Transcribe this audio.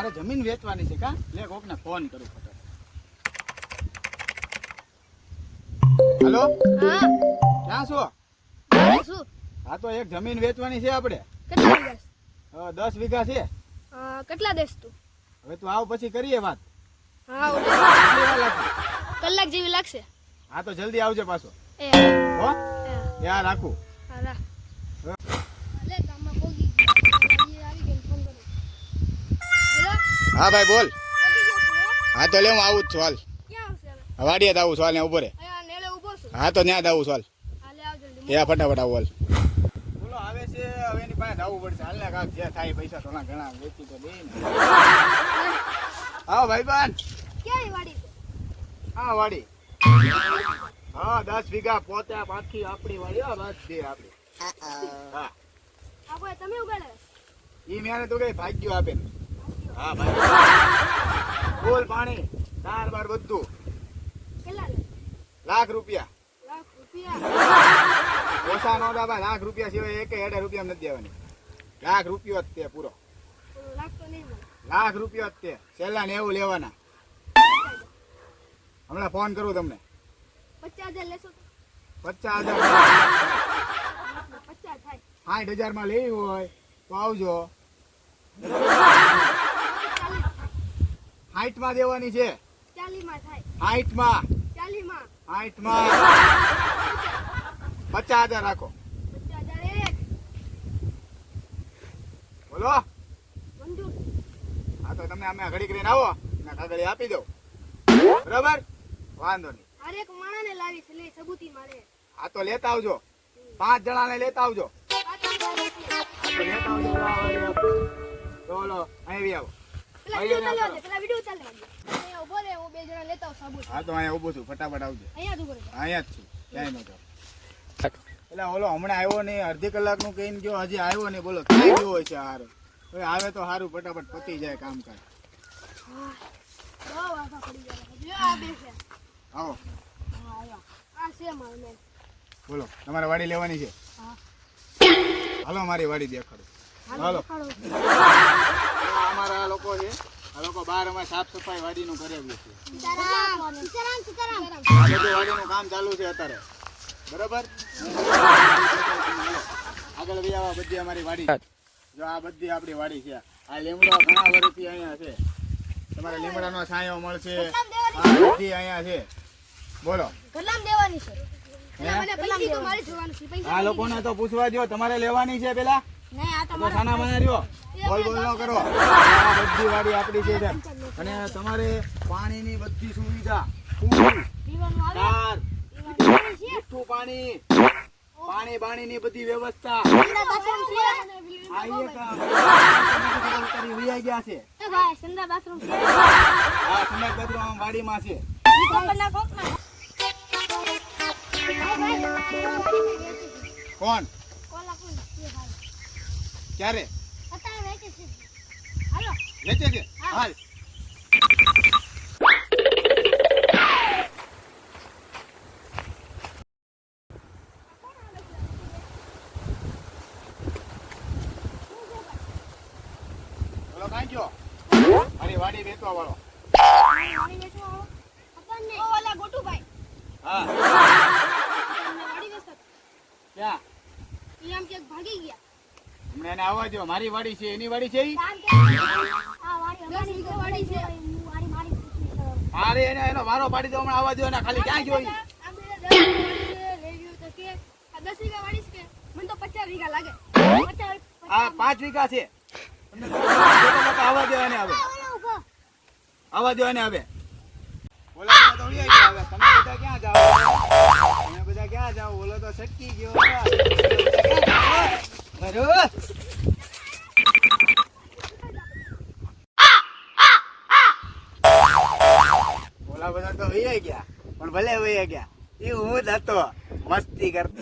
મારે જમીન વેચવાની છે કા લે કોકને ફોન કરું ફટાફટ. હેલો હા ક્યાં છો? શું હા તો એક જમીન વેચવાની છે આપણે. કેટલા વીઘા 10 વીઘા છે. કેટલા દેશ તું? હવે તું આવ પછી કરીએ વાત. હા કેટલી વાર લાગશે? કલાક જેવી લાગશે. હા તો જલ્દી આવજો પાછો એ હો. યાર રાખું. હા રા લે કામમાં પોગી ગઈ આવી ગઈ ફોન કરો. હેલો હા ભાઈ બોલ. પોગી ગયો છું હા તો લે હું આવું જ છું હાલ. ક્યાં આવશે હવે? વાડીએ જ આવું છું હાલ ને ઉભો રે. અહીંયા નેલે ઊભો છું. હા તો ત્યાં જ આવું છું હાલ. હાલે આવ જલ્દી. એ ફટાફટ આવું હાલ. બોલો આવે છે હવે એની પાસે જવું પડશે હાલ ને કાક જે થાય પૈસા થોડા ઘણા વેચી તો દે ને. આવો ભાઈબાન. ક્યાં ઈ વાડી છે? હા વાડી. હા 10 વીઘા પોતે પાછી આપણી વાડી હો બસ દે આપણી. હા આ કોઈ તમે ઉગાડ્યા? ઈ મેને તો કઈ ભાગ્યો આપે ને. હા ભાઈ ફૂલ પાણી તાર બાર બધું કેટલા લે? લાખ રૂપિયા. લાખ રૂપિયા. ઓછા નો દાબા લાખ રૂપિયા સિવાય એક હેડે રૂપિયા નથી દેવાની. લાખ રૂપિયો જ તે પૂરો. લાખ તો નહીં મળે. લાખ રૂપિયો જ તે છેલ્લા 90 લેવાના. હમણાં ફોન કરું તમને. 50,000 લેશો તો? 50,000 50 થાય. 60,000 માં લેવી હોય તો આવજો. 60 માં દેવાની છે. 40 માં થાય. 60 માં 40 માં 60 માં 50,000 રાખો. 50,000 એક બોલો. મંજૂર. હા તો તમે અમે ઘડી કરીને આવો ને કાગળ આપી દો બરાબર વાંધો નહીં. હર એક માણાને લાવી છે લે સબૂતી મારે. આ તો લેતા આવજો 5 જણાને લેતા આવજો. આ તો લેતા આવજો બોલો અહીં આવો. પેલા વિડિયો ચાલવા દે. પેલા વિડિયો ચાલવા દે. અહીંયા ઉભો રે હું બે જણા લેતા આવું સાબુ. હા તો અહીંયા ઊભો છું ફટાફટ આવજો. અહીંયા જ ઉભો રે. અહીંયા જ છું ક્યાંય નતો. એટલે ઓલો હમણાં આવ્યો નહીં અડધી કલાકનું કહીને ગયો હજી આવ્યો નહીં બોલો ક્યાં ગયો હોય છે હારો. હવે આવે તો સારું ફટાફટ પતી જાય કામકાજ. બહુ વાફા પડી ગયા. જો આ બે છે. આવો હા આયા. આ છે મારો મેન. બોલો તમારે વાડી લેવાની છે? હા. હાલો મારી વાડી દેખાડો. હાલો અમારા લોકો છે આ લોકો બહાર અમે સાફ સફાઈ વાડીનું કરાવીએ છીએ. સીતારામ સીતારામ. આ બધું વાડીનું કામ ચાલુ છે અત્યારે બરોબર. આગળ બી આવા બધી અમારી વાડી જો આ બધી આપણી વાડી છે. આ લીમડો ઘણા વર્ષથી અહીંયા છે. તમારે લીમડાનો છાંયો મળશે. આ બધી અહીંયા છે. બોલો ગલામ દેવાની છે. હે? મને પૈસા તો મારે જોવાનું છે. પૈસા આ લોકોને તો પૂછવા દો તમારે લેવાની છે પેલા નહીં આ તો તો સાના માના રહ્યો બોલ બોલ ન કરો. આ બધી વાડી આપણી છે સાહેબ. અને તમારે પાણીની બધી સુવિધા ફૂલ પીવાનું આવે. તાર પીવાનું છે. મીઠું પાણી પાણી બાણીની બધી વ્યવસ્થા સંડા બાથરૂમ છે. આ એક કરી વૈયા ગયા છે. એ ભાઈ સંડા બાથરૂમ છે. આ સંડાસ બાથરૂમ આમ વાડીમાં છે. ઈ કોકના કોકના. કોણ કોલા કોણ છે ભાઈ. ક્યારે અત્યારે વેચે છે. હાલો. વેચે છે? હાલ બોલો કાંઈ ગયો મારી વાડી વેચવા વાળો. વાડી વેચવા આવો. આપણને ઓ ઓલા ગોટુભાઈ. હા આપણને વાડી વેચતા. ક્યાં ઈ આમ ક્યાંક ભાગી ગયા. હમણાં એને આવવા દો. મારી વાડી છે એની વાડી છે ઈ? આ વાડી અમારી વાડી છે. મારી અરે એને એનો વારો પાડી દો હમણાં આવવા દો. એને ખાલી ક્યાં ગયો ઈ? આ બે 10 વાડી છે. લેવી તો કે આ 10 વીઘા વાડી છે. મને તો 50 વીઘા લાગે. 50 આ 5 વીઘા છે. તમને તો આવવા દો એને હવે. આવવા દો એને હવે. બોલો બધા તો ઉડી ગયા હવે. તમે બધા ક્યાં જાઓ? તમે બધા ક્યાં જાઓ? બોલો તો સટકી ગયો. બરોબર. બોલા બધા તો વૈયા ગયા પણ ભલે વૈયા ગયા એ હું જ હતો મસ્તી કરતો.